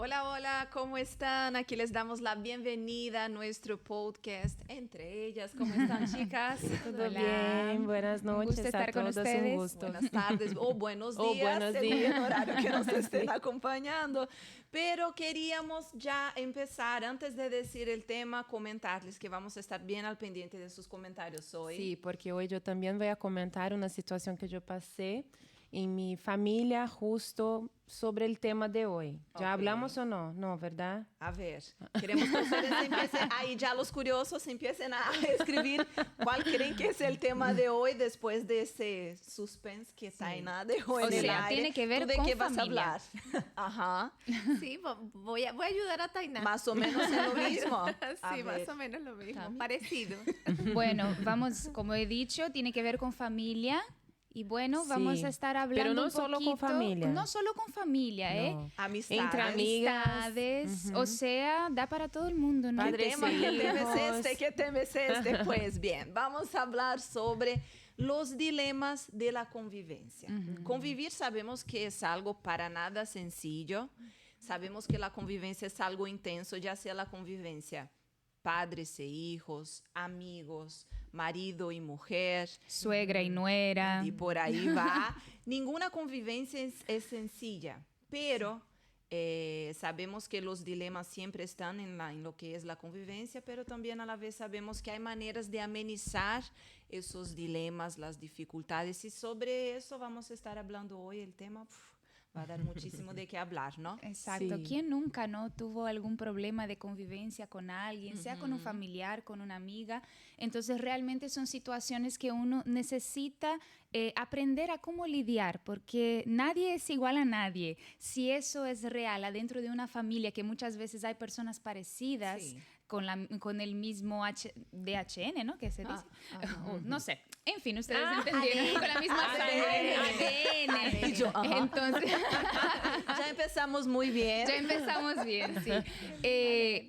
Hola, hola, ¿cómo están? Aquí les damos la bienvenida a nuestro podcast Entre Ellas. ¿Cómo están, chicas? Todo bien, buenas noches. Un gusto estar con ustedes. Un gusto. Buenas tardes o buenos días, buenos según días. el horario que nos estén acompañando. Pero queríamos ya empezar, antes de decir el tema, comentarles que vamos a estar bien al pendiente de sus comentarios hoy. Sí, porque hoy yo también voy a comentar una situación que yo pasé en mi familia justo sobre el tema de hoy. ¿Ya hablamos o no? No, ¿verdad? A ver, queremos que ustedes empiecen, ahí ya los curiosos empiecen a escribir cuál creen que es el tema de hoy después de ese suspense que Tainá dejó en el aire. Tiene que ver ¿Tú de con qué vas a familia. hablar? Ajá. Sí, voy a ayudar a Tainá. Más o menos es lo mismo. A Sí, ver. más o menos lo mismo, Tami. parecido. Bueno, vamos, como he dicho, tiene que ver con familia. Y bueno, Sí, vamos a estar hablando pero no un solo con poquito- familia. No solo con familia, ¿eh? No. Amistades. Entre amigas. Amistades, o sea, da para todo el mundo, ¿no? ¿Qué Padres tema? e ¿Qué tema hijos. es este? ¿Qué tema es este? Pues bien, vamos a hablar sobre los dilemas de la convivencia. Convivir sabemos que es algo para nada sencillo. Sabemos que la convivencia es algo intenso, ya sea la convivencia padres e hijos, amigos, marido y mujer. Suegra y nuera. Y por ahí va. Ninguna convivencia es sencilla, pero sabemos que los dilemas siempre están en lo que es la convivencia, pero también a la vez sabemos que hay maneras de amenizar esos dilemas, las dificultades, y sobre eso vamos a estar hablando hoy. El tema va a dar muchísimo de qué hablar, ¿no? Exacto. Sí. ¿Quién nunca no tuvo algún problema de convivencia con alguien, sea con un familiar, con una amiga? Entonces, realmente son situaciones que uno necesita aprender a cómo lidiar, porque nadie es igual a nadie. Si eso es real adentro de una familia, que muchas veces hay personas parecidas Sí. con el mismo DHN, ¿no? ¿Qué se dice? O, no sé. En fin, ustedes Ah, entendieron. ADN. Con la misma sangre. Y yo, ajá. Entonces... Ya empezamos muy bien. Ya empezamos bien, sí.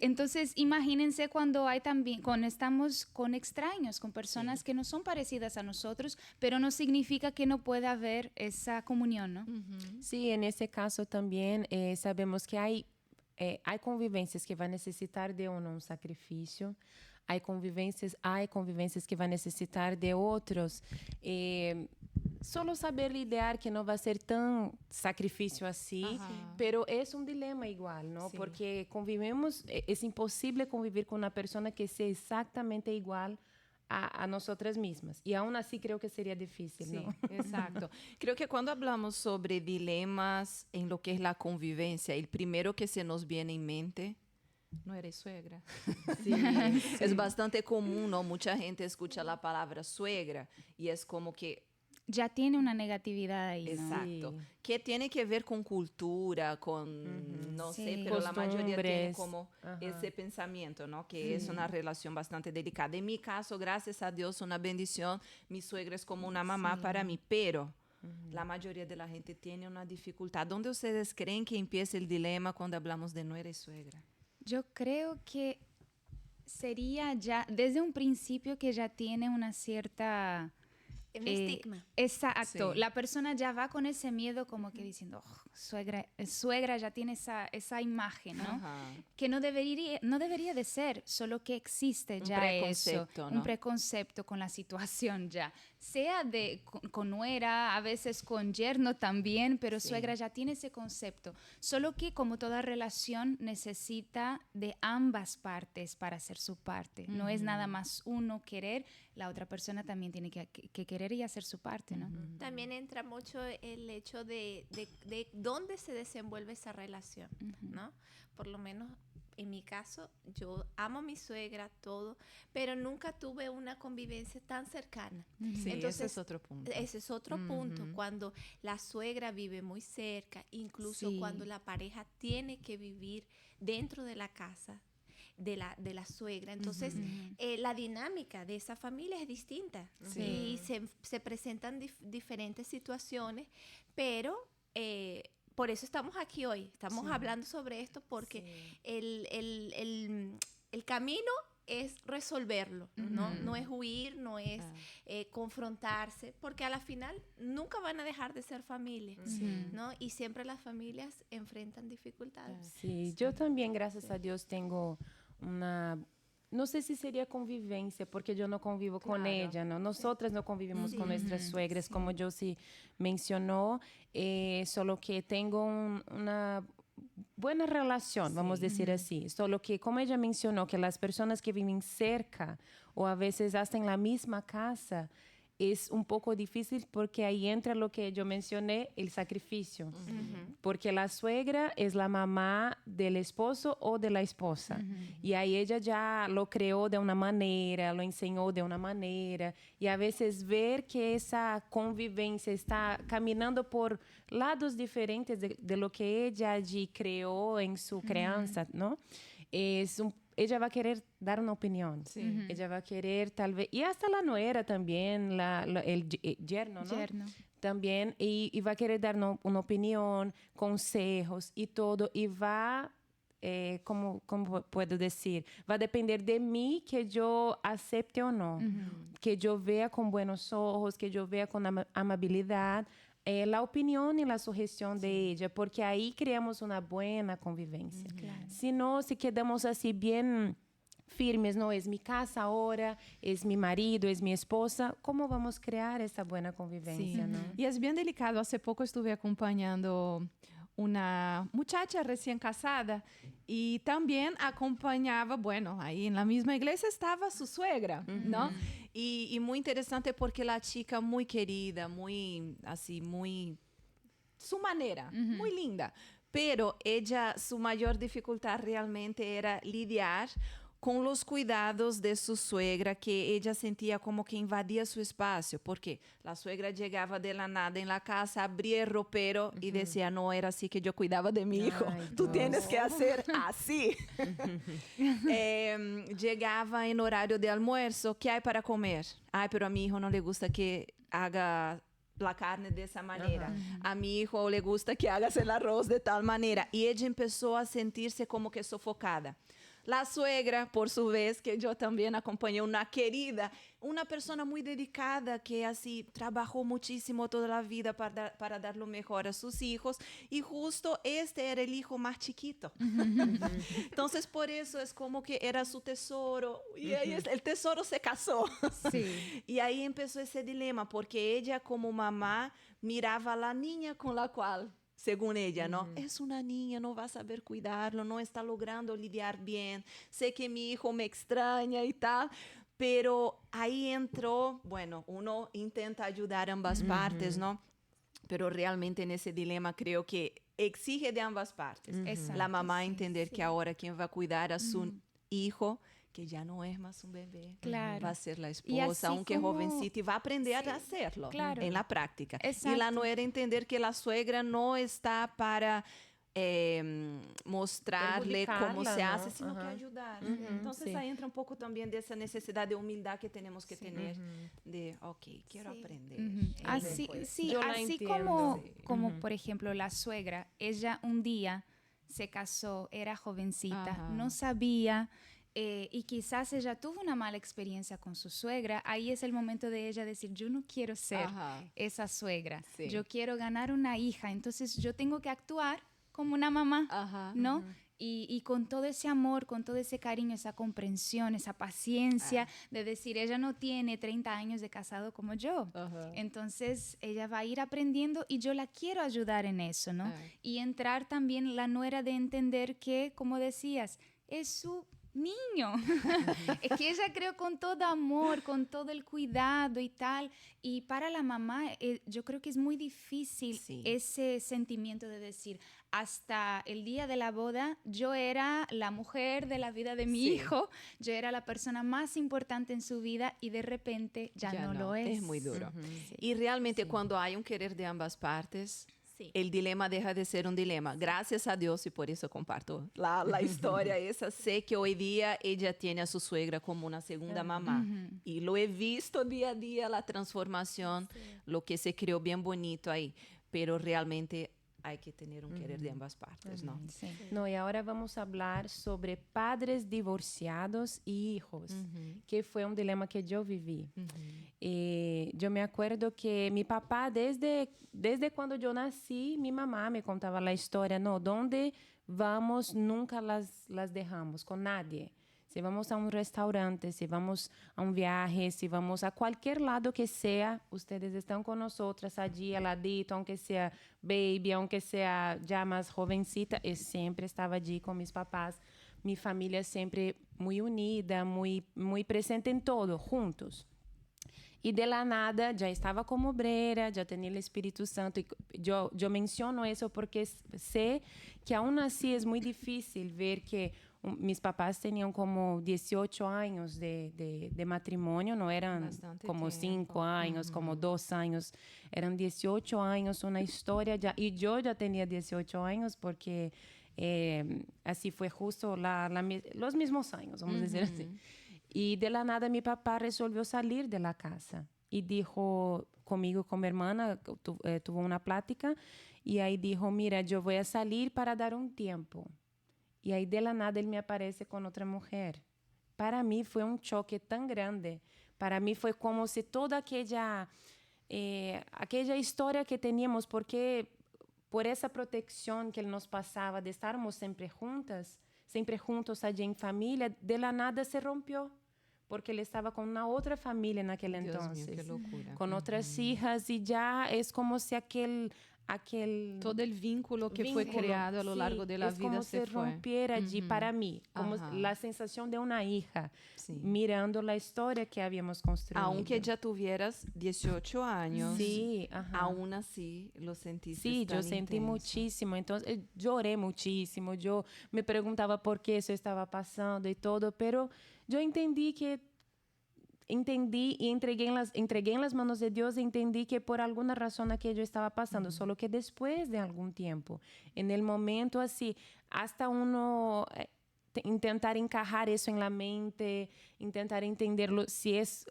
Entonces, imagínense cuando estamos con extraños, con personas que no son parecidas a nosotros, pero no significa que no pueda haber esa comunión, ¿no? Sí, en ese caso también sabemos que hay convivências que vai necessitar de um sacrifício, há convivências que vai necessitar de outros. Solo saber lidiar que não vai ser tão sacrifício assim, pero é um dilema igual, não? Sim. Porque convivemos, é impossível conviver com uma pessoa que seja exatamente igual a nosotras mismas. Y aún así creo que sería difícil, Sí, ¿no? exacto. Creo que cuando hablamos sobre dilemas en lo que es la convivencia, el primero que se nos viene en mente, ¿no eres suegra? Sí, Es bastante común, ¿no? Mucha gente escucha la palabra suegra y es como que Ya tiene una negatividad ahí, ¿no? exacto. Sí. Que tiene que ver con cultura, con, no Sí. sé, pero la mayoría tiene Costumbres. como Ajá. ese pensamiento, ¿no? Que es una relación bastante delicada. En mi caso, gracias a Dios, una bendición. Mi suegra es como una mamá para mí, pero la mayoría de la gente tiene una dificultad. ¿Dónde ustedes creen que empieza el dilema cuando hablamos de nuera y suegra? Yo creo que sería ya, desde un principio que ya tiene una cierta... Un estigma. Exacto. Sí. La persona ya va con ese miedo como que diciendo, "Oh, suegra ya tiene esa imagen, ¿no? Ajá. Que no debería de ser, solo que existe Un ya preconcepto, eso. ¿no? Un preconcepto con la situación ya. Sea con nuera, a veces con yerno también, pero Sí. suegra ya tiene ese concepto. Solo que como toda relación necesita de ambas partes para hacer su parte. No es nada más uno querer, la otra persona también tiene que querer y hacer su parte, ¿no? También entra mucho el hecho de dónde se desenvuelve esa relación, ¿no? Por lo menos en mi caso, yo amo a mi suegra, todo, pero nunca tuve una convivencia tan cercana. Sí, ese es otro punto. Ese es otro punto, cuando la suegra vive muy cerca, incluso Sí. cuando la pareja tiene que vivir dentro de la casa de la suegra. Entonces, la dinámica de esa familia es distinta. Sí. Y se presentan diferentes situaciones, pero por eso estamos aquí hoy. Estamos hablando sobre esto porque el camino es resolverlo, ¿no? No es huir, no es confrontarse, porque a la final nunca van a dejar de ser familia, ¿no? Y siempre las familias enfrentan dificultades. Sí, yo también, gracias a Dios, tengo una... No sé si sería convivencia, porque yo no convivo con ella, ¿no? Nosotras no convivimos con nuestras suegras, como yo sí mencionó, solo que tengo una buena relación, vamos a decir así. Solo que, como ella mencionó, que las personas que viven cerca o a veces hasta en la misma casa, es un poco difícil porque ahí entra lo que yo mencioné, el sacrificio. Porque la suegra es la mamá del esposo o de la esposa. Y ahí ella ya lo creó de una manera, lo enseñó de una manera. Y a veces ver que esa convivencia está caminando por lados diferentes de lo que ella allí creó en su crianza, ¿no? Ella va a querer dar una opinión. Ella va a querer tal vez, y hasta la nuera también, el yerno, ¿no? Yerno. También, y va a querer dar una opinión, consejos y todo, y va, como puedo decir, va a depender de mí que yo acepte o no, que yo vea con buenos ojos, que yo vea con amabilidad la opinión y la sugestión de ella, porque ahí creamos una buena convivencia. Claro. Si no, si quedamos así bien firmes, no es mi casa ahora, es mi marido, es mi esposa, ¿cómo vamos a crear esa buena convivencia? Sí. ¿No? Y es bien delicado. Hace poco estuve acompañando una muchacha recién casada y también acompañaba, bueno, ahí en la misma iglesia estaba su suegra, ¿no? Y muy interesante porque la chica muy querida, muy así, muy su manera, muy linda. Pero ella, su mayor dificultad realmente era lidiar con los cuidados de su suegra, que ella sentía como que invadía su espacio, porque la suegra llegaba de la nada en la casa, abría el ropero y decía, no era así que yo cuidaba de mi hijo, tú tienes que hacer así. Llegaba en horario de almuerzo, ¿qué hay para comer? Ay, pero a mi hijo no le gusta que haga la carne de esa manera. A mi hijo le gusta que hagas el arroz de tal manera. Y ella empezó a sentirse como que sofocada. La suegra, por su vez, que yo también acompañé, una querida, una persona muy dedicada que así trabajó muchísimo toda la vida para dar lo mejor a sus hijos, y justo este era el hijo más chiquito. Entonces, por eso es como que era su tesoro, y ahí el tesoro se casó. Sí. Y ahí empezó ese dilema, porque ella como mamá miraba a la niña con la cual, según ella, ¿no? Es una niña, no va a saber cuidarlo, no está logrando lidiar bien, sé que mi hijo me extraña y tal, pero ahí entró, bueno, uno intenta ayudar a ambas partes, ¿no? Pero realmente en ese dilema creo que exige de ambas partes. Exacto, La mamá sí, entender que ahora quien va a cuidar a su hijo, que ya no es más un bebé, Claro. va a ser la Y así esposa, aunque como- jovencita, y va a aprender a hacerlo claro. en la práctica. Exacto. Y la nuera entender que la suegra no está para mostrarle cómo se Perjudicarla, hace, ¿no? sino que Ajá. ayudar. Entonces sí. ahí entra un poco también de esa necesidad de humildad que tenemos que tener, de, ok, quiero aprender. Así, Después. sí, Yo la así entiendo. como por ejemplo, la suegra, ella un día se casó, era jovencita, Ajá. no sabía, y quizás ella tuvo una mala experiencia con su suegra. Ahí es el momento de ella decir, yo no quiero ser Ajá. esa suegra, Sí. yo quiero ganar una hija, entonces yo tengo que actuar como una mamá, Ajá. ¿no? Y con todo ese amor, con todo ese cariño, esa comprensión, esa paciencia de decir, ella no tiene 30 años de casado como yo. Ajá. Entonces, ella va a ir aprendiendo y yo la quiero ayudar en eso, ¿no? Ah. Y entrar también la nuera de entender que, como decías, es su niño. Es que ella creó con todo amor, con todo el cuidado y tal. Y para la mamá, yo creo que es muy difícil Sí. ese sentimiento de decir, hasta el día de la boda, yo era la mujer de la vida de mi Sí. hijo, yo era la persona más importante en su vida y de repente ya no lo es. Es muy duro. Y realmente cuando hay un querer de ambas partes, Sí. el dilema deja de ser un dilema. Gracias a Dios, y por eso comparto la historia esa. Sé que hoy día ella tiene a su suegra como una segunda mamá. Y lo he visto día a día, la transformación, lo que se creó bien bonito ahí. Pero realmente hay que tener un querer de ambas partes, ¿no? Sí. No, y ahora vamos a hablar sobre padres divorciados y hijos, que fue un dilema que yo viví. Yo me acuerdo que mi papá, desde cuando yo nací, mi mamá me contaba la historia, no, donde vamos, nunca las dejamos con nadie. Si vamos a un restaurante, si vamos a un viaje, si vamos a cualquier lado que sea, ustedes están con nosotras allí al ladito, aunque sea baby, aunque sea ya más jovencita, yo siempre estaba allí con mis papás. Mi familia siempre muy unida, muy, muy presente en todo, juntos. Y de la nada ya estaba como obrera, ya tenía el Espíritu Santo. Y yo menciono eso porque sé que aún así es muy difícil ver que mis papás tenían como 18 años de matrimonio, no eran Bastante como tiempo. 5 años, como 2 años, eran 18 años, una historia ya. Y yo ya tenía 18 años porque así fue justo los mismos años, vamos a decir así. Y de la nada mi papá resolvió salir de la casa y dijo conmigo, con mi hermana, tuvo una plática y ahí dijo, mira, yo voy a salir para dar un tiempo. Y ahí de la nada él me aparece con otra mujer. Para mí fue un choque tan grande. Para mí fue como si toda aquella historia que teníamos, porque por esa protección que él nos pasaba de estarmos siempre juntos allí en familia, de la nada se rompió, porque él estaba con una otra familia en aquel Dios entonces, mío, qué locura. con otras hijas, y ya es como si aquel Todo el vínculo que fue vínculo, creado a lo sí, largo de la es vida como se si fue. rompiera allí para mí, como Ajá. la sensación de una hija Sí. mirando la historia que habíamos construido. Aunque ya tuvieras 18 años, Sí, ajá. aún así lo sentiste Sí, tan yo sentí intenso. muchísimo, entonces lloré muchísimo, yo me preguntaba por qué eso estaba pasando y todo, pero yo entendí y entregué en las manos de Dios, entendí que por alguna razón aquello estaba pasando, solo que después de algún tiempo, en el momento así, hasta uno intentar encajar eso en la mente, intentar entenderlo, si es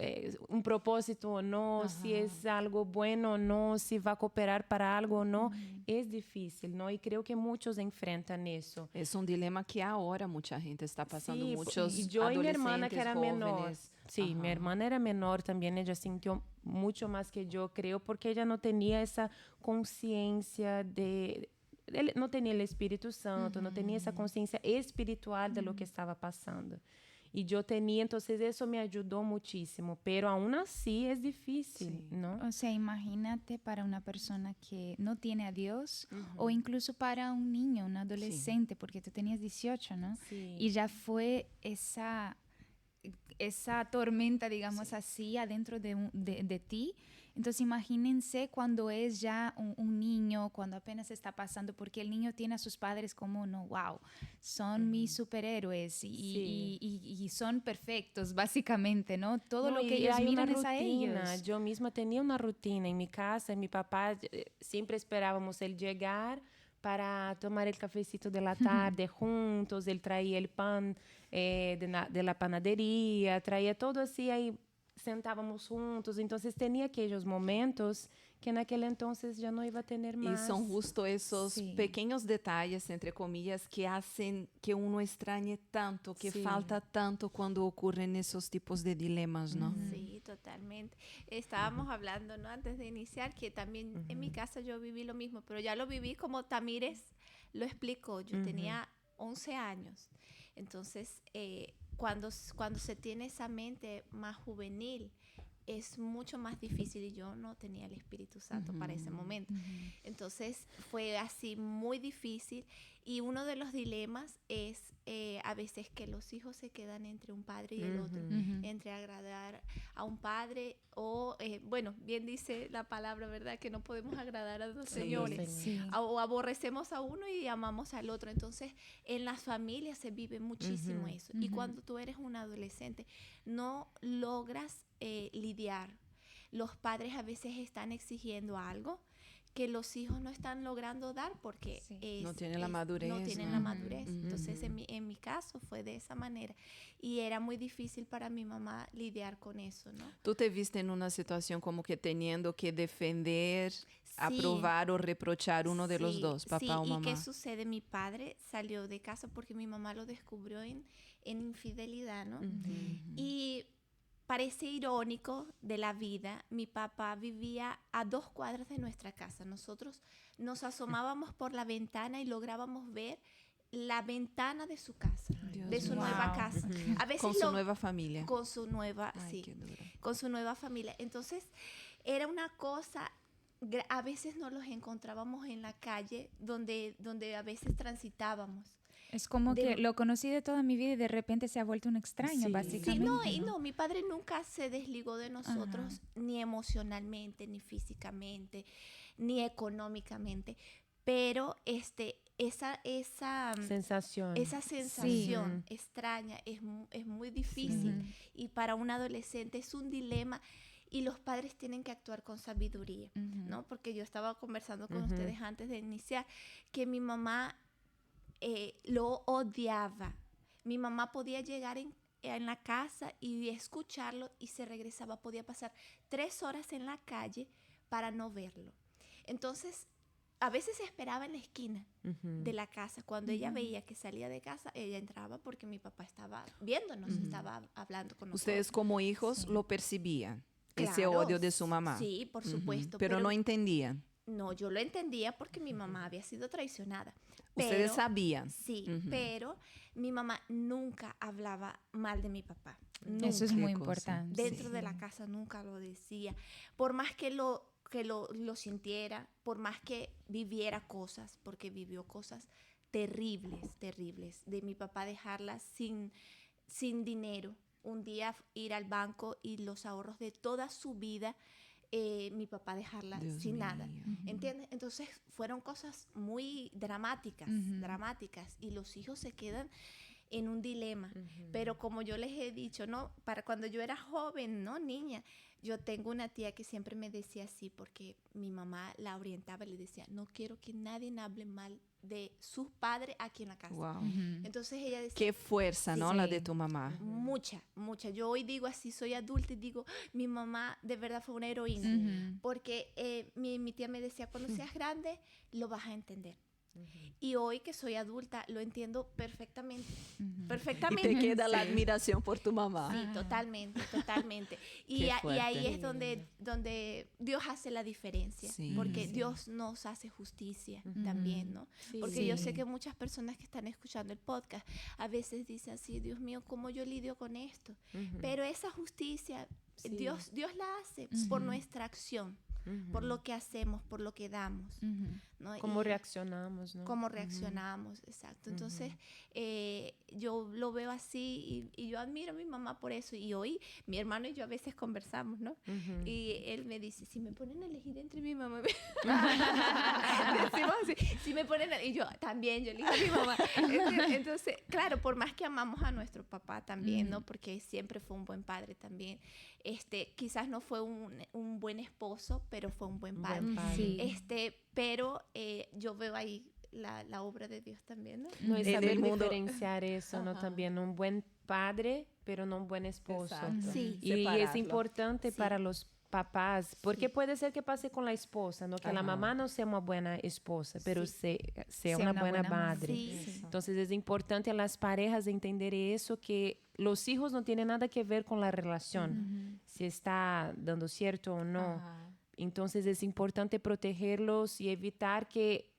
un propósito o no, si es algo bueno o no, si va a cooperar para algo o no, es difícil, ¿no? Y creo que muchos enfrentan eso. Es un dilema que ahora mucha gente está pasando, Sí, muchos y yo y mi hermana adolescentes, que era menor. jóvenes. Sí, mi hermana era menor también, ella sintió mucho más que yo, creo, porque ella no tenía esa conciencia no tenía el Espíritu Santo, no tenía esa conciencia espiritual de lo que estaba pasando. Y yo tenía, entonces eso me ayudó muchísimo, pero aún así es difícil, Sí. ¿no? O sea, imagínate para una persona que no tiene a Dios o incluso para un niño, un adolescente, porque tú tenías 18, ¿no? Sí. Y ya fue esa tormenta, digamos así, adentro de ti. Entonces imagínense cuando es ya un niño, cuando apenas está pasando, porque el niño tiene a sus padres como, no, wow, son mis superhéroes y son perfectos, básicamente, ¿no? Todo No, lo que y ellos hay una miran es a rutina. ellos. Yo misma tenía una rutina en mi casa, mi papá, siempre esperábamos él llegar para tomar el cafecito de la tarde juntos, él traía el pan de la panadería, traía todo así, ahí sentábamos juntos, entonces tenía aquellos momentos que en aquel entonces ya no iba a tener Y más. son justo esos Sí. pequeños detalles, entre comillas, que hacen que uno extrañe tanto, que Sí. falta tanto cuando ocurren esos tipos de dilemas, ¿no? Sí, totalmente. Estábamos hablando, ¿no? Antes de iniciar, que también en mi casa yo viví lo mismo, pero ya lo viví como Tamires lo explicó. Yo tenía 11 años. Entonces, cuando se tiene esa mente más juvenil, es mucho más difícil y yo no tenía el Espíritu Santo para ese momento. Entonces fue así muy difícil y uno de los dilemas es a veces que los hijos se quedan entre un padre y el otro, entre agradar a un padre o, bueno, bien dice la palabra, ¿verdad? Que no podemos agradar a dos señores. Sí. O aborrecemos a uno y amamos al otro. Entonces, en las familias se vive muchísimo eso. Y cuando tú eres un adolescente, no logras lidiar. Los padres a veces están exigiendo algo que los hijos no están logrando dar porque no tienen la madurez. No tienen la madurez. Entonces, en mi caso fue de esa manera. Y era muy difícil para mi mamá lidiar con eso, ¿no? ¿Tú te viste en una situación como que teniendo que defender, aprobar o reprochar uno de los dos, papá o mamá? ¿Y qué sucede? Mi padre salió de casa porque mi mamá lo descubrió en infidelidad, ¿no? Y parece irónico de la vida, mi papá vivía a 2 cuadras de nuestra casa. Nosotros nos asomábamos por la ventana y lográbamos ver la ventana de su casa, de su nueva casa. A veces con su nueva familia. Con su nueva, con su nueva familia. Entonces, era una cosa, a veces nos los encontrábamos en la calle donde a veces transitábamos. Es como que lo conocí de toda mi vida y de repente se ha vuelto un extraño, básicamente. Sí, mi padre nunca se desligó de nosotros, ni emocionalmente, ni físicamente, ni económicamente. Pero esa sensación extraña es muy difícil. Y para un adolescente es un dilema. Y los padres tienen que actuar con sabiduría, ¿no? Porque yo estaba conversando con ustedes antes de iniciar que mi mamá lo odiaba. Mi mamá podía llegar en la casa y escucharlo y se regresaba. Podía pasar 3 horas en la calle para no verlo. Entonces, a veces esperaba en la esquina de la casa. Cuando ella veía que salía de casa, ella entraba porque mi papá estaba viéndonos, estaba hablando con nosotros. Ustedes como hijos lo percibían, ese odio de su mamá. Sí, por supuesto. Pero no entendían. No, yo lo entendía porque mi mamá había sido traicionada. Ustedes sabían. Sí, pero mi mamá nunca hablaba mal de mi papá. Nunca. Eso es muy importante. Dentro de la casa nunca lo decía. Por más que lo sintiera, por más que viviera cosas, porque vivió cosas terribles, de mi papá dejarla sin dinero. Un día ir al banco y los ahorros de toda su vida, mi papá dejarla sin nada, ¿entiendes? Entonces fueron cosas muy dramáticas, y los hijos se quedan en un dilema. Pero como yo les he dicho, ¿no? Para cuando yo era joven, ¿no? Niña, yo tengo una tía que siempre me decía así, porque mi mamá la orientaba y le decía, no quiero que nadie hable mal de sus padres aquí en la casa. Wow. Entonces ella decía... Qué fuerza, ¿no? La de tu mamá. Mucha. Yo hoy digo así, soy adulta y digo, mi mamá de verdad fue una heroína. Porque mi tía me decía, cuando seas grande, lo vas a entender. Y hoy que soy adulta, lo entiendo perfectamente. Perfectamente. Y te queda la admiración por tu mamá. Sí, totalmente. Y ahí es donde Dios hace la diferencia. Porque Dios nos hace justicia también, ¿no? Porque yo sé que muchas personas que están escuchando el podcast a veces dicen así, Dios mío, ¿cómo yo lidio con esto? Pero esa justicia, Dios la hace por nuestra acción. Por lo que hacemos, por lo que damos, ¿no? Cómo reaccionamos, ¿no? Cómo reaccionamos, exacto. Entonces, yo lo veo así y yo admiro a mi mamá por eso. Y hoy mi hermano y yo a veces conversamos, ¿no? Y él me dice, si me ponen a elegir entre mi mamá y decimos así, si me ponen y yo también, yo elijo a mi mamá. Entonces, claro, por más que amamos a nuestro papá también, ¿no? Porque siempre fue un buen padre también. Quizás no fue un buen esposo, pero fue un buen padre. Pero yo veo ahí la obra de Dios también, ¿no? No, y saber diferenciar eso, ¿no? También un buen padre, pero no un buen esposo. Sí. Y es importante para los papás, porque puede ser que pase con la esposa, ¿no? Que la mamá no sea una buena esposa, pero sea una buena madre. Entonces es importante a las parejas entender eso, que los hijos no tienen nada que ver con la relación, si está dando cierto o no. Entonces es importante protegerlos y evitar que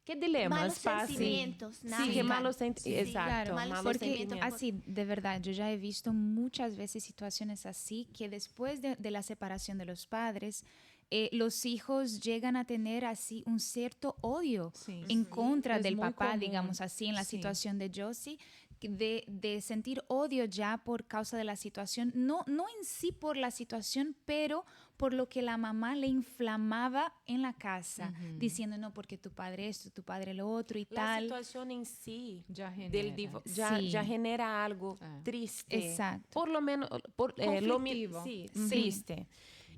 dilemas pasen. Sentimientos, sí, que malos sentimientos. Exacto. Claro, porque así, de verdad, yo ya he visto muchas veces situaciones así, que después de la separación de los padres, los hijos llegan a tener así un cierto odio en contra del papá, común. Digamos así, en la situación de Josie, de sentir odio ya por causa de la situación, no en sí por la situación, pero por lo que la mamá le inflamaba en la casa, diciendo, no, porque tu padre esto, tu padre lo otro y tal. La situación en sí ya genera algo triste. Exacto. Por lo menos, conflictivo. triste.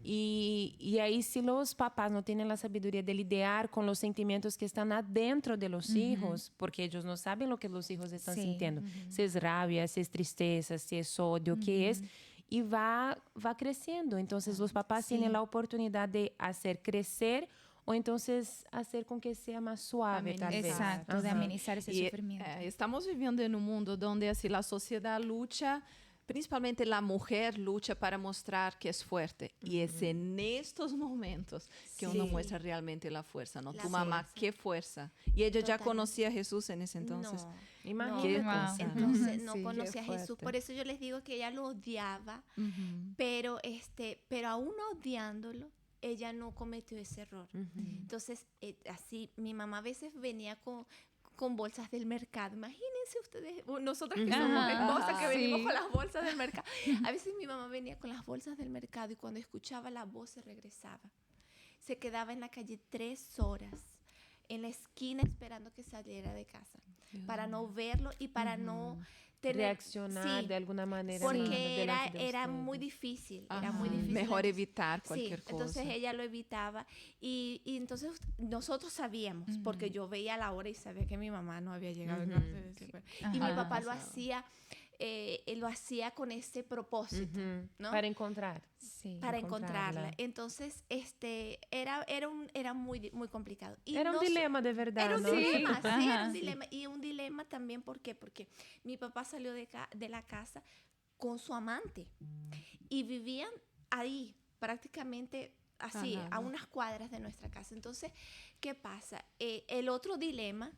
Y ahí si los papás no tienen la sabiduría de lidiar con los sentimientos que están adentro de los hijos, porque ellos no saben lo que los hijos están sintiendo, si es rabia, si es tristeza, si es odio, qué es, y va creciendo. Entonces los papás tienen la oportunidad de hacer crecer o entonces hacer con que sea más suave, tal vez. Exacto, de amenizar ese sufrimiento. Estamos viviendo en un mundo donde así la sociedad lucha, principalmente la mujer lucha para mostrar que es fuerte. Y es en estos momentos que uno muestra realmente la fuerza, ¿no? Tu mamá, qué fuerza. Y ella ya conocía a Jesús en ese entonces. No, Imagínate. no. Entonces no Sí, conocía a qué Jesús. fuerte. Por eso yo les digo que ella lo odiaba, pero aún odiándolo, ella no cometió ese error. Entonces, así, mi mamá a veces venía con bolsas del mercado. Imagínense ustedes, nosotras que somos esposas que venimos con las bolsas del mercado. A veces mi mamá venía con las bolsas del mercado y cuando escuchaba la voz se regresaba. Se quedaba en la calle 3 horas, en la esquina esperando que saliera de casa, para no verlo y para no tener... Reaccionar Sí, de alguna manera. porque delante de era ustedes. muy difícil, era Ajá. muy difícil. Mejor Entonces, evitar cualquier cosa. Entonces ella lo evitaba y entonces nosotros sabíamos, porque yo veía la hora y sabía que mi mamá no había llegado. Y mi papá lo hacía con ese propósito, ¿no? Para encontrar. Sí. Para encontrarla. Entonces, era muy, muy complicado. Y Era un no dilema de verdad, era un ¿no? dilema, sí, era Ajá, un sí. dilema. Y un dilema también, ¿por qué? Porque mi papá salió de la casa con su amante y vivían ahí, prácticamente así, a unas cuadras de nuestra casa. Entonces, ¿qué pasa? El otro dilema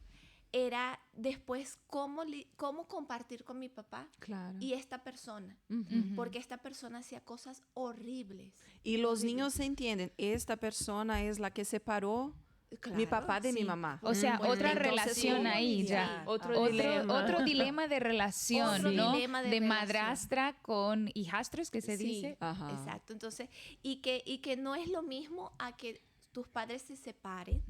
era después cómo compartir con mi papá Claro. y esta persona, porque esta persona hacía cosas horribles. Y los niños se entienden, esta persona es la que separó mi papá de mi sí. mamá. O sea, Bueno, otra entonces, relación ¿cómo ahí lidiar? ya. Otro dilema. Otro dilema de relación, Otro ¿no? dilema de de relación. madrastra con hijastros, que se Sí, dice. Ajá. exacto. Entonces, y que no es lo mismo a que tus padres se separen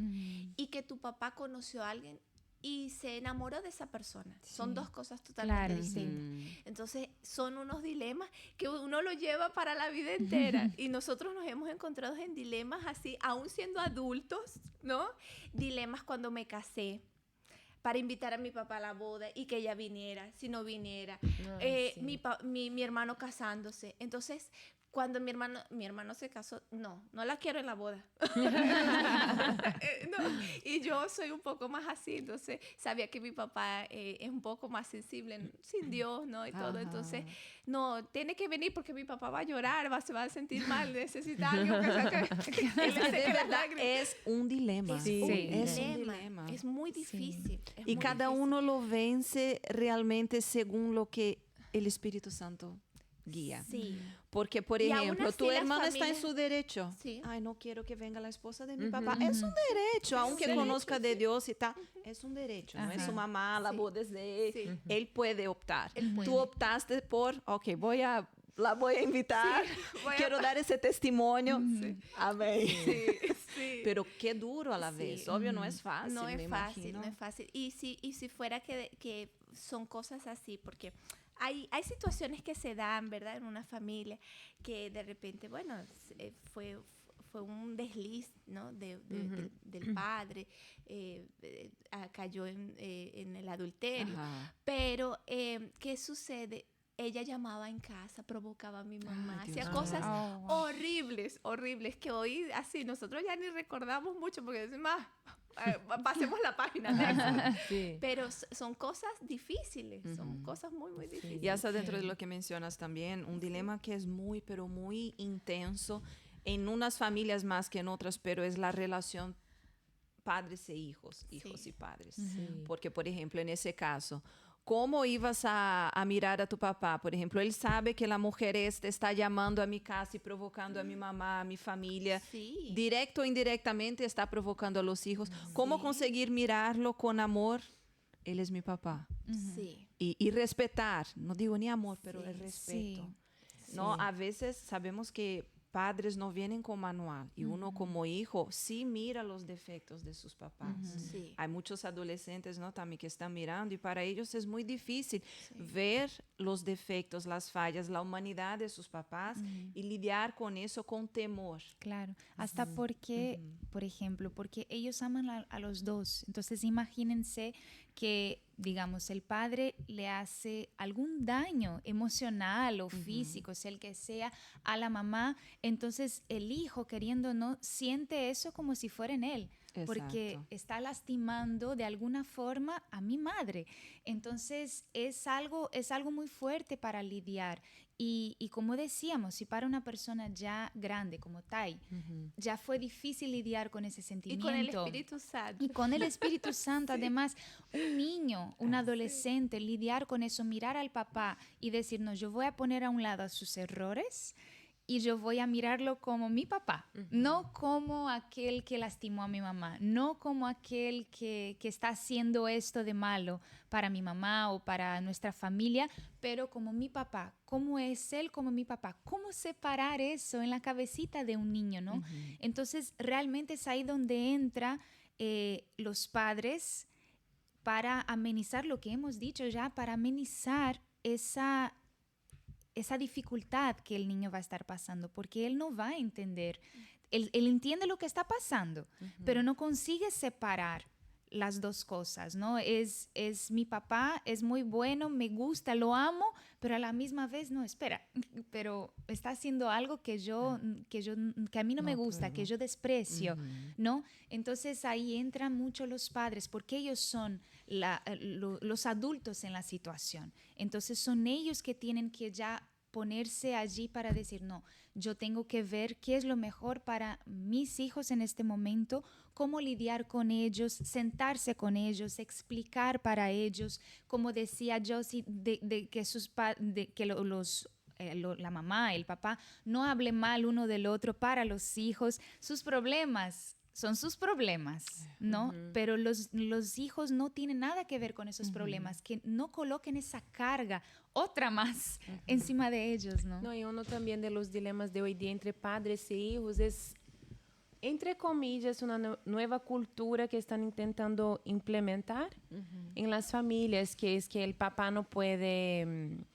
y que tu papá conoció a alguien y se enamoró de esa persona. Son dos cosas totalmente Claro. distintas. Entonces, son unos dilemas que uno lo lleva para la vida entera. Y nosotros nos hemos encontrado en dilemas así, aún siendo adultos, ¿no? Dilemas cuando me casé, para invitar a mi papá a la boda y que ella viniera, si no viniera. Ay, sí. Mi hermano casándose. Entonces, cuando mi hermano se casó, no la quiero en la boda. No, y yo soy un poco más así, entonces sabía que mi papá es un poco más sensible, sin Dios, ¿no? Y todo, entonces, no, tiene que venir porque mi papá va a llorar, se va a sentir mal, necesita algo que le seque De las verdad lágrimas. es un dilema. Es Sí, un es un dilema. dilema. Es muy difícil. es Y muy cada difícil. uno lo vence realmente según lo que el Espíritu Santo guía. Sí. Porque, por Y aún ejemplo, así tu las hermano está en familias- su derecho. Sí. Ay, no quiero que venga la esposa de mi papá. Es un derecho, aunque Sí. conozca de Dios y tal. Es un derecho, no es Ajá. su mamá, la Sí. boda es de él. Sí. Él puede optar. Él puede. Tú optaste por, ok, la voy a invitar, voy a- quiero dar ese testimonio. Amén. Sí. Pero qué duro a la vez. Obvio, no es fácil. No me es fácil, imagino. no es fácil. Y si fuera que son cosas así, porque hay situaciones que se dan, ¿verdad? En una familia que de repente, bueno, fue un desliz, ¿no? Del padre, cayó en el adulterio. Ajá. Pero, ¿qué sucede? Ella llamaba en casa, provocaba a mi mamá, Ay, hacía Dios cosas mío. Oh, wow. horribles, que hoy así nosotros ya ni recordamos mucho porque decimos, pasemos la página de eso. Sí. Pero son cosas difíciles, son cosas muy, muy difíciles. Y hasta dentro de lo que mencionas también, un dilema que es muy, pero muy intenso en unas familias más que en otras, pero es la relación padres e hijos, hijos y padres. Porque, por ejemplo, en ese caso, ¿cómo ibas a mirar a tu papá? Por ejemplo, él sabe que la mujer está llamando a mi casa y provocando a mi mamá, a mi familia. Sí. Directo o indirectamente está provocando a los hijos. ¿Cómo conseguir mirarlo con amor? Él es mi papá. Sí. Y respetar, no digo ni amor, pero el respeto. Sí. ¿No? A veces sabemos que padres no vienen con manual y uno como hijo sí mira los defectos de sus papás. Sí. Hay muchos adolescentes, ¿no? También que están mirando y para ellos es muy difícil ver los defectos, las fallas, la humanidad de sus papás y lidiar con eso con temor. Claro, hasta porque, por ejemplo, porque ellos aman a los dos. Entonces imagínense que, digamos, el padre le hace algún daño emocional o físico, sea el que sea, a la mamá. Entonces el hijo, queriendo o no, siente eso como si fuera en él. Porque Exacto. está lastimando de alguna forma a mi madre. Entonces es algo muy fuerte para lidiar. Y como decíamos, si para una persona ya grande como Tai, ya fue difícil lidiar con ese Y sentimiento. con el Espíritu Santo. Y con el Espíritu Santo, además, un niño, un adolescente, lidiar con eso, mirar al papá y decir, no, yo voy a poner a un lado sus errores y yo voy a mirarlo como mi papá, no como aquel que lastimó a mi mamá, no como aquel que está haciendo esto de malo para mi mamá o para nuestra familia, pero como mi papá. ¿Cómo es él como mi papá? ¿Cómo separar eso en la cabecita de un niño, no? Entonces, realmente es ahí donde entra los padres para amenizar lo que hemos dicho ya, para amenizar esa dificultad que el niño va a estar pasando, porque él no va a entender. Él entiende lo que está pasando, pero no consigue separar las dos cosas, ¿no? Es mi papá, es muy bueno, me gusta, lo amo, pero a la misma vez, no, espera, pero está haciendo algo que a mí no me gusta, que yo desprecio, ¿no? Entonces ahí entran mucho los padres, porque ellos son los adultos en la situación. Entonces son ellos que tienen que ya ponerse allí para decir, no, yo tengo que ver qué es lo mejor para mis hijos en este momento, cómo lidiar con ellos, sentarse con ellos, explicar para ellos, como decía Josie, la mamá, el papá, no hable mal uno del otro para los hijos, sus problemas son sus problemas, ¿no? Pero los hijos no tienen nada que ver con esos problemas, que no coloquen esa carga, otra más, encima de ellos, ¿no? No, y uno también de los dilemas de hoy día entre padres e hijos es, entre comillas, una nueva cultura que están intentando implementar en las familias, que es que el papá no puede...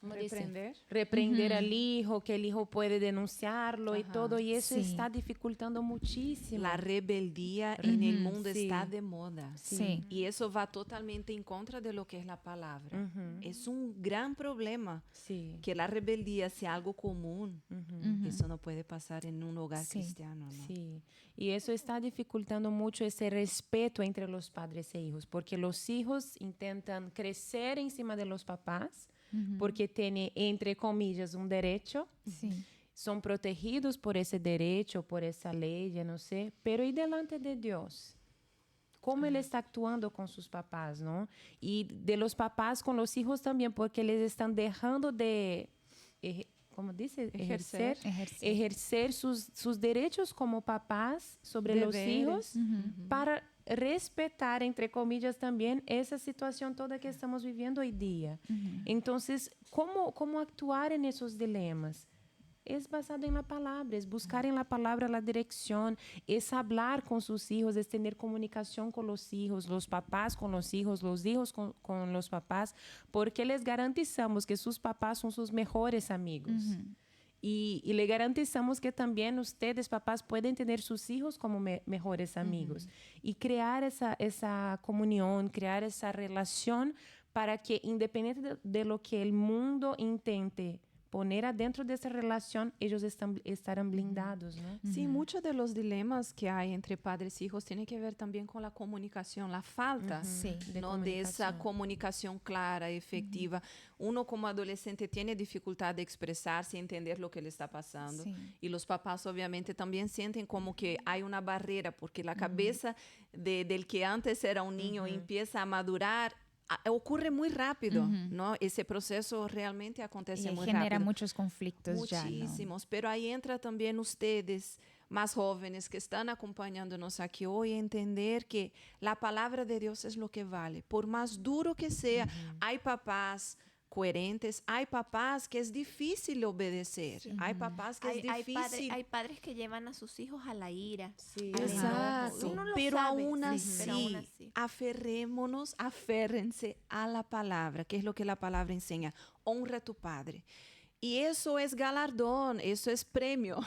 ¿cómo dice? Reprender al hijo, que el hijo puede denunciarlo y todo, y eso está dificultando muchísimo. La rebeldía en el mundo está de moda. Sí. Y eso va totalmente en contra de lo que es la palabra. Es un gran problema que la rebeldía sea algo común. Eso no puede pasar en un hogar cristiano, ¿no? Sí, y eso está dificultando mucho ese respeto entre los padres e hijos, porque los hijos intentan crecer encima de los papás, porque tienen, entre comillas, un derecho. Son protegidos por ese derecho, por esa ley, ya no sé. Pero ¿y delante de Dios? ¿Cómo Él está actuando con sus papás, no? Y de los papás con los hijos también, porque les están dejando de... ¿cómo dice? Ejercer sus derechos como papás sobre los hijos para respetar, entre comillas, también esa situación toda que estamos viviendo hoy día. Entonces, ¿cómo actuar en esos dilemas? Es basado en la palabra, es buscar en la palabra la dirección, es hablar con sus hijos, es tener comunicación con los hijos, los papás con los hijos con los papás, porque les garantizamos que sus papás son sus mejores amigos. Y le garantizamos que también ustedes, papás, pueden tener sus hijos como mejores amigos. Y crear esa comunión, crear esa relación para que, independiente de lo que el mundo intente poner adentro de esa relación, ellos estarán blindados, ¿no? Sí, muchos de los dilemas que hay entre padres e hijos tienen que ver también con la comunicación, la falta de esa comunicación clara, efectiva. Uno como adolescente tiene dificultad de expresarse y entender lo que le está pasando. Y los papás obviamente también sienten como que hay una barrera, porque la cabeza del que antes era un niño empieza a madurar. Ocurre muy rápido, ¿no? Ese proceso realmente acontece muy rápido. Genera muchos conflictos. Muchísimos, pero ahí entra también ustedes, más jóvenes que están acompañándonos aquí hoy, a entender que la palabra de Dios es lo que vale. Por más duro que sea, hay papás, coherentes. Hay papás que es difícil obedecer. Hay papás que es difícil. Hay padres que llevan a sus hijos a la ira. Sí, al Exacto. enojo. Uno lo Pero sabe, aún pero aún así, así. aférrense a la palabra, que es lo que la palabra enseña. Honra a tu padre. Y eso es galardón, eso es premio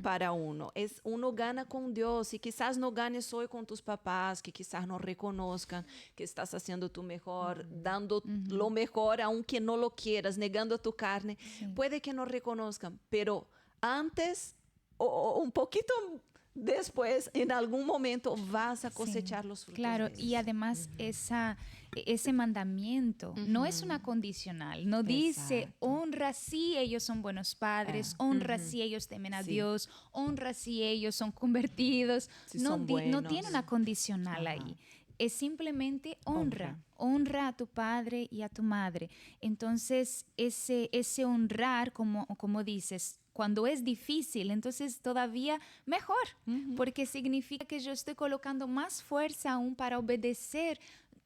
para uno. Uno gana con Dios y quizás no ganes hoy con tus papás, que quizás no reconozcan que estás haciendo tu mejor, dando lo mejor aunque no lo quieras, negando tu carne. Sí. Puede que no reconozcan, pero antes o un poquito después, en algún momento vas a cosechar los frutos. Claro, de eso. y además ese mandamiento no es una condicional, no dice Exacto. honra si ellos son buenos padres, honra si ellos temen a Sí. Dios, honra si ellos son convertidos, Si no, son no buenos. tiene una condicional ahí. Es simplemente honra a tu padre y a tu madre. Entonces, ese honrar, como dices, cuando es difícil, entonces todavía mejor, porque significa que yo estoy colocando más fuerza aún para obedecer,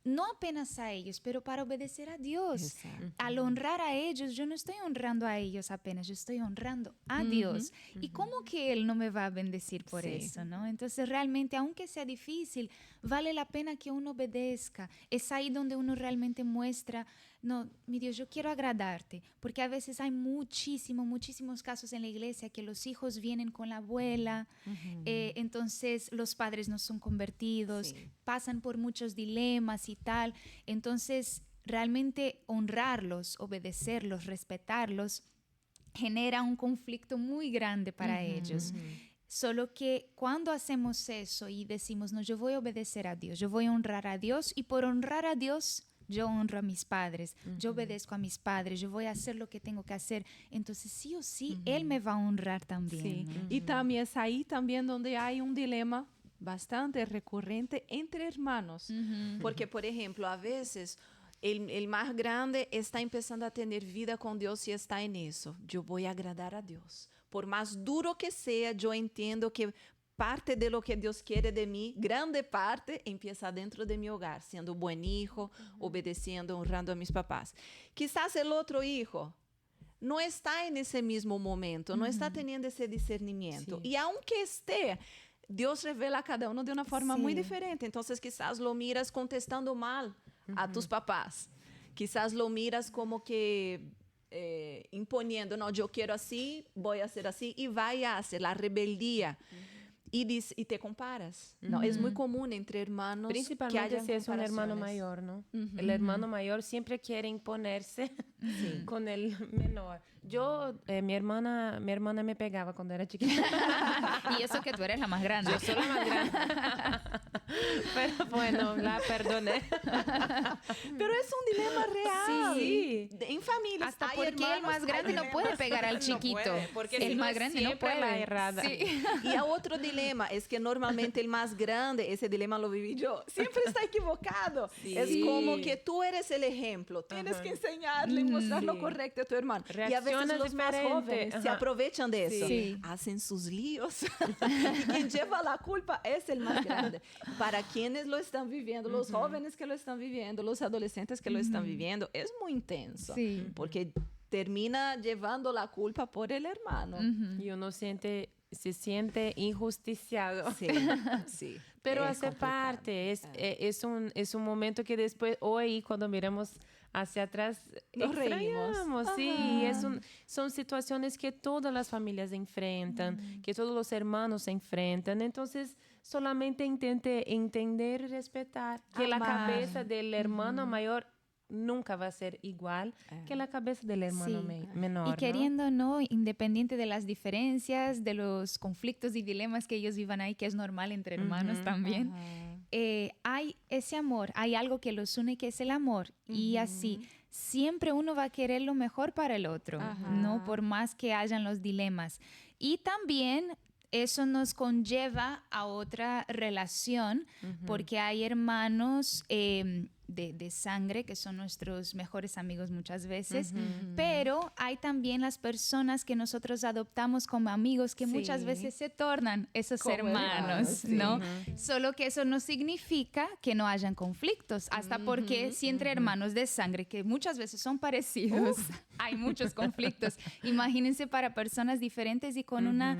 no apenas a ellos, pero para obedecer a Dios. Exacto. Al honrar a ellos, yo no estoy honrando a ellos apenas, yo estoy honrando a Dios. ¿Y cómo que Él no me va a bendecir por Sí. eso, no? Entonces, realmente, aunque sea difícil, vale la pena que uno obedezca. Es ahí donde uno realmente muestra, no, mi Dios, yo quiero agradarte, porque a veces hay muchísimos casos en la iglesia que los hijos vienen con la abuela, entonces los padres no son convertidos, Sí. pasan por muchos dilemas y tal. Entonces, realmente honrarlos, obedecerlos, respetarlos, genera un conflicto muy grande para ellos. Solo que cuando hacemos eso y decimos, no, yo voy a obedecer a Dios, yo voy a honrar a Dios, y por honrar a Dios, yo honro a mis padres, yo obedezco a mis padres, yo voy a hacer lo que tengo que hacer. Entonces, sí o sí, Él me va a honrar también. Sí, ¿no? y también es ahí también donde hay un dilema bastante recurrente entre hermanos. Porque, por ejemplo, a veces el más grande está empezando a tener vida con Dios y está en eso. Yo voy a agradar a Dios. Por más duro que sea, yo entiendo que parte de lo que Dios quiere de mí, grande parte, empieza dentro de mi hogar, siendo buen hijo, obedeciendo, honrando a mis papás. Quizás el otro hijo no está en ese mismo momento, no está teniendo ese discernimiento. Sí. Y aunque esté, Dios revela a cada uno de una forma muy diferente. Entonces quizás lo miras contestando mal a tus papás. Quizás lo miras como que imponiendo, no, yo quiero así, voy a hacer así, y vaya a hacer la rebeldía. Y te comparas. ¿No? Es muy común entre hermanos que Principalmente hayan si es un hermano comparaciones. mayor, ¿no? El hermano mayor siempre quiere imponerse con el menor. Yo, mi hermana me pegaba cuando era chiquita. Y eso que tú eres la más grande. Yo soy la más grande. Pero bueno, la perdoné. Pero es un dilema real. Sí. En familias. Hasta hay porque el hermanos, más grande hay no puede pegar al No chiquito. puede, porque el si no más es grande no siempre puede. la errada. Sí. Y hay otro dilema, es que normalmente el más grande, ese dilema lo viví yo, siempre está equivocado. Sí. Es como que tú eres el ejemplo, tienes que enseñarle y mostrar lo correcto a tu hermano. Y a veces Reaccionas los más diferente. jóvenes se Ajá. aprovechan de eso, Sí. hacen sus líos y quien lleva la culpa es el más grande. Para quienes lo están viviendo, los jóvenes que lo están viviendo, los adolescentes que lo están viviendo, es muy intenso, Sí. porque termina llevando la culpa por el hermano. Y uno se siente injusticiado. Sí, sí. Pero es hace complicado. parte, es un momento que después, hoy, cuando miramos hacia atrás, Nos reímos. extrañamos, sí, son situaciones que todas las familias enfrentan, que todos los hermanos se enfrentan, entonces solamente intente entender y respetar que la Amar. cabeza del hermano mayor nunca va a ser igual que la cabeza del hermano Sí. menor, Y ¿no? queriendo o no, independiente de las diferencias, de los conflictos y dilemas que ellos vivan ahí, que es normal entre hermanos también, hay ese amor, hay algo que los une, que es el amor. Y así, siempre uno va a querer lo mejor para el otro, ¿no? Por más que hayan los dilemas. Y también eso nos conlleva a otra relación, porque hay hermanos de sangre, que son nuestros mejores amigos muchas veces, pero hay también las personas que nosotros adoptamos como amigos, que muchas veces se tornan esos Como hermanos, hermanos, ¿no? Solo que eso no significa que no hayan conflictos, hasta porque si entre hermanos de sangre, que muchas veces son parecidos, hay muchos conflictos. Imagínense para personas diferentes y con una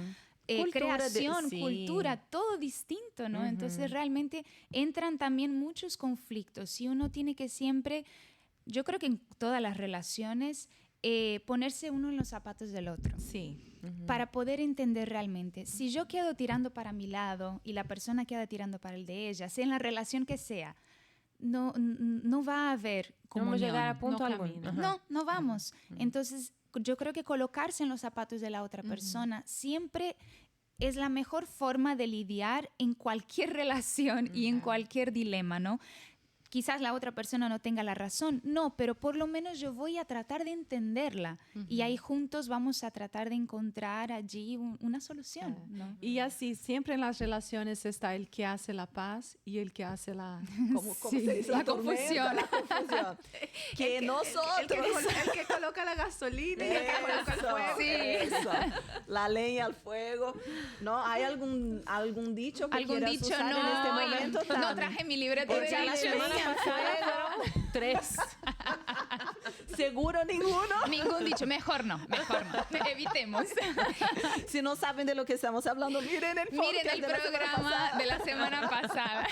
creación, cultura, todo distinto, ¿no? Entonces realmente entran también muchos conflictos y uno tiene que siempre, yo creo que en todas las relaciones, ponerse uno en los zapatos del otro. Sí. Para poder entender realmente. Si yo quedo tirando para mi lado y la persona queda tirando para el de ella, sea en la relación que sea, no va a haber comunión. No vamos a llegar a punto alguno. No vamos. Entonces, yo creo que colocarse en los zapatos de la otra persona siempre es la mejor forma de lidiar en cualquier relación y en cualquier dilema, ¿no? Quizás la otra persona no tenga la razón, no, pero por lo menos yo voy a tratar de entenderla y ahí juntos vamos a tratar de encontrar allí una solución, ¿no? Y así, siempre en las relaciones está el que hace la paz y el que hace la, ¿cómo se dice? La confusión. La confusión. Que nosotros... El que coloca la gasolina y el que coloca el fuego. Eso. La leña al fuego. ¿No? ¿Hay algún dicho que ¿Algún quieras dicho? usar No, en este momento? no Tami? traje mi libreta de Ya la dichos. semana pasada, 3. ¿Seguro ninguno? Ningún dicho, mejor no, evitemos. Si no saben de lo que estamos hablando, miren el podcast Miren el de la semana programa pasada. de la semana pasada.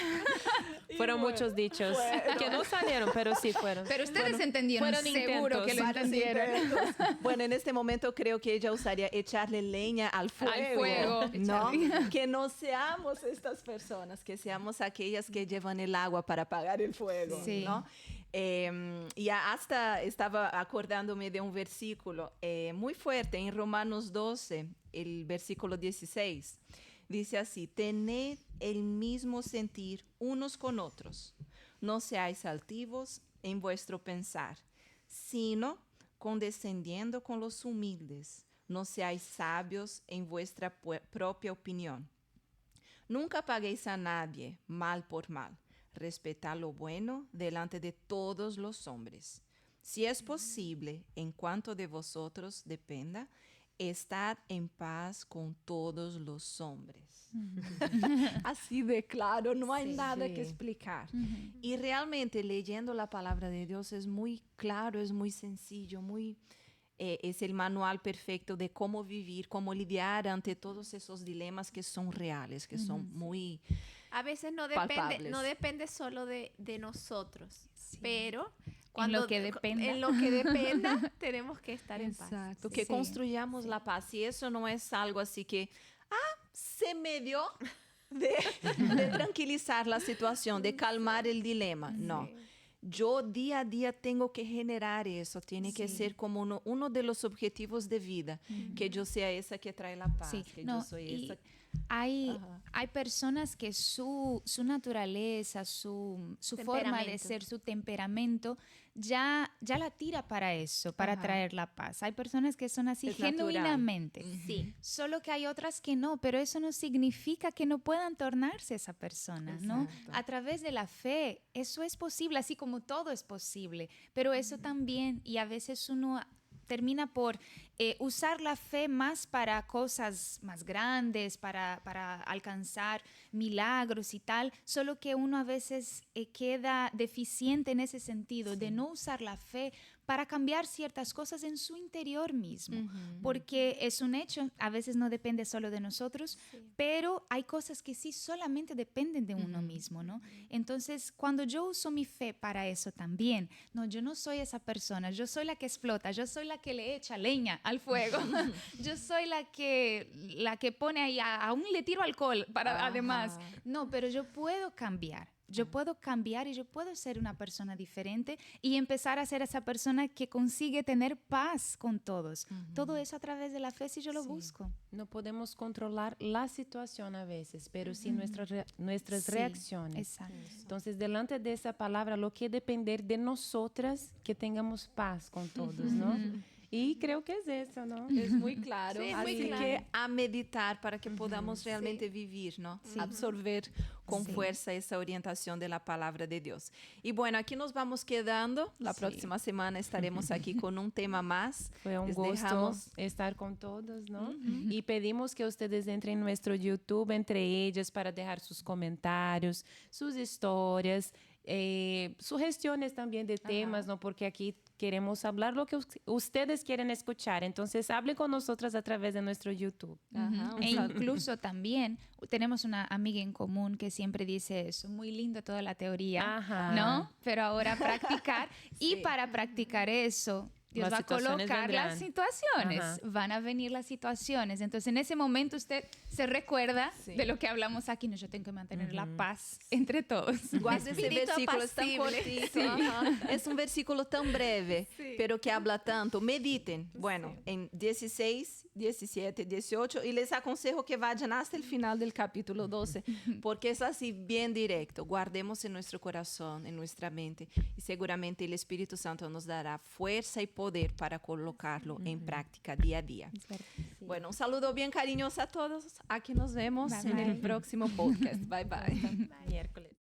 Fueron muchos dichos que no salieron, pero sí fueron. Pero ustedes entendieron, fueron seguro que lo intentos. entendieron. Bueno, en este momento creo que ella usaría echarle leña al fuego. Al fuego, ¿no? Que no seamos estas personas, que seamos aquellas que llevan el agua para apagar el fuego, Sí. ¿no? Y hasta estaba acordándome de un versículo muy fuerte en Romanos 12, el versículo 16. Dice así: tened el mismo sentir unos con otros. No seáis altivos en vuestro pensar, sino condescendiendo con los humildes. No seáis sabios en vuestra propia opinión. Nunca paguéis a nadie mal por mal. Respetad lo bueno delante de todos los hombres. Si es posible, en cuanto de vosotros dependa, estad en paz con todos los hombres. Así de claro, no hay nada que explicar. Y realmente leyendo la palabra de Dios es muy claro, es muy sencillo, es el manual perfecto de cómo vivir, cómo lidiar ante todos esos dilemas que son reales, que son muy... A veces no palpables. depende solo de nosotros, pero En lo que dependa. en lo que dependa tenemos que estar en paz. Exacto. Que Sí. construyamos la paz. Y eso no es algo así que, se me dio de tranquilizar la situación, de calmar el dilema. No. Yo día a día tengo que generar eso. Tiene que ser como uno de los objetivos de vida. Que yo sea esa que trae la paz. Sí, Que no, yo soy y esa... hay personas que su naturaleza, su forma de Temperamento. ser, su temperamento, ya la tira para eso, para traer la paz. Hay personas que son así Es natural. genuinamente. Sí. Solo que hay otras que no, pero eso no significa que no puedan tornarse esa persona, ¿no? Exacto. A través de la fe, eso es posible, así como todo es posible, pero eso también, y a veces uno termina por usar la fe más para cosas más grandes, para alcanzar milagros y tal, solo que uno a veces queda deficiente en ese sentido, de no usar la fe para cambiar ciertas cosas en su interior mismo, porque es un hecho, a veces no depende solo de nosotros, pero hay cosas que sí solamente dependen de uno mismo, ¿no? Entonces, cuando yo uso mi fe para eso también, no, yo no soy esa persona, yo soy la que explota, yo soy la que le echa leña al fuego, yo soy la que pone ahí, aún le tiro alcohol para además, no, pero yo puedo cambiar. Yo puedo cambiar y yo puedo ser una persona diferente y empezar a ser esa persona que consigue tener paz con todos. Todo eso a través de la fe si yo lo busco. No podemos controlar la situación a veces, pero sí nuestras Sí, reacciones. Exacto. Entonces, delante de esa palabra, lo que depender de nosotras, que tengamos paz con todos, ¿no? Y creo que es eso, ¿no? Es muy claro. Sí, Así muy claro. que A meditar para que podamos realmente vivir, ¿no? Absorber con fuerza esa orientación de la palabra de Dios. Y bueno, aquí nos vamos quedando. La próxima semana estaremos aquí con un tema más. Fue un Les gusto dejamos- estar con todos, ¿no? Y pedimos que ustedes entren en nuestro YouTube, entre ellas, para dejar sus comentarios, sus historias, sugestiones también de temas, ¿no? Porque aquí queremos hablar lo que ustedes quieren escuchar. Entonces, hablen con nosotras a través de nuestro YouTube. Ajá, E incluso también tenemos una amiga en común que siempre dice eso, muy lindo toda la teoría, Ajá. ¿no? Pero ahora practicar y Sí. para practicar eso, Dios Las va a situaciones colocar las vendrán. situaciones, Ajá. van a venir las situaciones. Entonces, en ese momento usted se recuerda Sí. de lo que hablamos aquí, no, yo tengo que mantener la paz entre todos. Guarda ese Espíritu versículo, es tan apacible. cortito. Ajá. Es un versículo tan breve, pero que habla tanto. Mediten. Bueno, en 16, 17, 18, y les aconsejo que vayan hasta el final del capítulo 12, porque es así bien directo. Guardemos en nuestro corazón, en nuestra mente, y seguramente el Espíritu Santo nos dará fuerza y poder para colocarlo en práctica día a día. Bueno, un saludo bien cariñoso a todos. aquí nos vemos Bye, en el bye. próximo podcast. Bye bye. Miércoles.